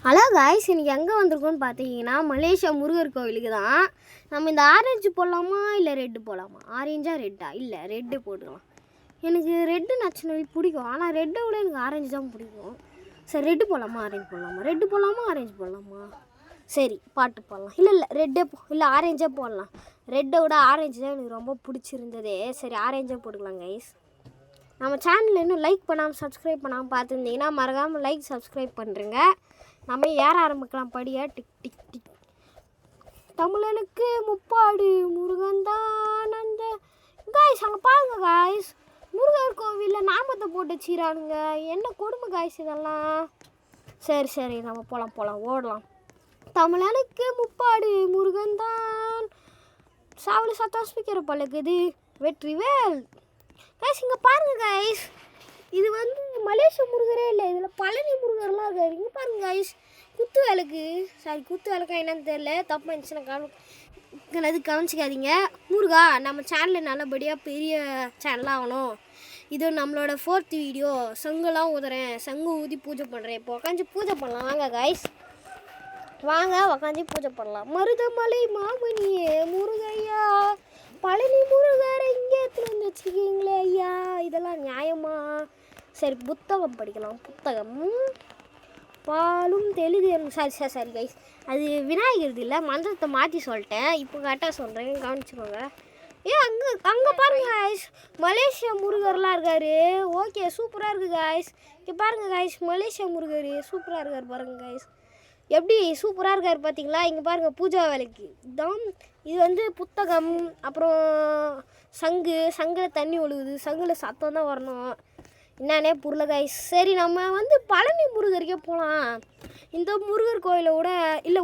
Hello guys, இன்றைக்கி எங்கே வந்திருக்கோன்னு பார்த்தீங்கன்னா மலேசியா முருகர் கோவிலுக்கு தான். நம்ம இந்த ஆரஞ்சு போடலாமா இல்லை ரெட்டு போடலாமா? ஆரஞ்சா ரெட்டா? இல்லை ரெட்டு போட்டுக்கலாம். எனக்கு ரெட்டு நச்சுனவி பிடிக்கும், ஆனால் ரெட்டை விட எனக்கு ஆரஞ்சு தான் பிடிக்கும். சரி, ரெட்டு போடலாமா ஆரஞ்சு போடலாமா? ரெட்டு போடலாமா ஆரஞ்சு போடலாமா? சரி, பாட்டு போடலாம். இல்லை ரெட்டே இல்லை ஆரஞ்சே போடலாம். ரெட்டை விட ஆரஞ்சு தான் எனக்கு ரொம்ப பிடிச்சிருந்ததே. சரி, ஆரஞ்சே போட்டுக்கலாம் கைஸ். நம்ம சேனலில் இன்னும் லைக் பண்ணாமல் சப்ஸ்கிரைப் பண்ணாமல் பார்த்துருந்தீங்கன்னா மறக்காமல் லைக் சப்ஸ்கிரைப் பண்ணுறேங்க. நம்ம ஏற ஆரம்பிக்கலாம் படியா. டிக் டிக் டிக். தமிழனுக்கு முப்பாடு முருகன் தான் அந்த காய்ஸ். அங்கே பாருங்க காய்ஸ், முருகர் கோவிலில் நாமத்தை போட்டு வச்சிரானுங்க. என்ன கொடுமை காய்ஸ் இதெல்லாம். சரி நம்ம போகலாம் ஓடலாம். தமிழனுக்கு முப்பாடு முருகன் தான் சாவலி சத்தம் ஸ்பீக்கர் பழகுது வெற்றிவேல். காய்ஸ் இங்கே பாருங்க காய்ஸ், இது வந்து மலேசியா முருகரே இல்லை, இதில் பழனி முருகர்லாம் இருக்காரு. இங்கே பாருங்க காய்ஸ், குத்து விளக்கா என்னன்னு தெரியல, தப்பு இருந்துச்சுன்னா அது கவனிச்சிக்காதீங்க. முருகா, நம்ம சேனலில் நல்லபடியாக பெரிய சேனலாக ஆகணும். இது நம்மளோட 4th வீடியோ. சங்குலாம் ஊதுறேன், சங்கு ஊதி பூஜை பண்ணுறேன். இப்போ உக்காந்து பூஜை பண்ணலாம் வாங்க காய்ஸ், வாங்க உக்காந்து பூஜை பண்ணலாம். மருதமலை மாமணியே முருகையா, பழனி முருகரை இங்கே எடுத்துகிட்டு வந்து வச்சுருக்கீங்களே ஐயா, இதெல்லாம் நியாயமா? சரி, புத்தகம் படிக்கலாம். புத்தகம் பாலும் தெளிது. சரி கைஸ், அது விநாயகர் இல்லை, மந்திரத்தை மாற்றி சொல்லிட்டேன். இப்போ கரெக்டாக சொல்கிறேன், கவனிச்சுக்கோங்க. அங்கே பாருங்க காய்ஸ், மலேசியா முருகர்லாம் இருக்காரு. ஓகே, சூப்பராக இருக்குது காய்ஸ். இங்கே பாருங்கள் காய்ஸ், மலேசியா முருகர் சூப்பராக இருக்கார் பாருங்கள் காய்ஸ். எப்படி சூப்பராக இருக்கார் பார்த்தீங்களா? இங்கே பாருங்கள், பூஜா வேலைக்கு தான் இது வந்து புத்தகம். அப்புறம் சங்கில் தண்ணி ஒழுகுது, சங்கில் சத்தம் தான் வரணும். என்னன்னே புரியல காய்ஸ். சரி, நம்ம வந்து பழனி முருகருக்கே போகலாம். இந்த முருகர் கோயிலை விட இல்லை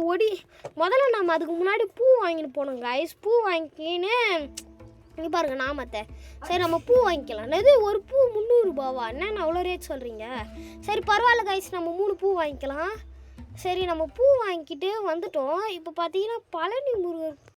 முதல்ல நம்ம அதுக்கு முன்னாடி பூ வாங்கிட்டு போகணும் காய்ஸ். பூ வாங்கிக்கின்னு இங்கே பாருங்கள் நாமத்தை. சரி, நம்ம பூ வாங்கிக்கலாம். இது ஒரு பூ 300 ரூபாவா? என்னென்ன அவ்வளோ ரேட் சொல்கிறீங்க? சரி பரவாயில்ல காய்ஸ், நம்ம 3 பூ வாங்கிக்கலாம். சரி, நம்ம பூ வாங்கிக்கிட்டு வந்துட்டோம். இப்போ பார்த்தீங்கன்னா பழனி முருகர்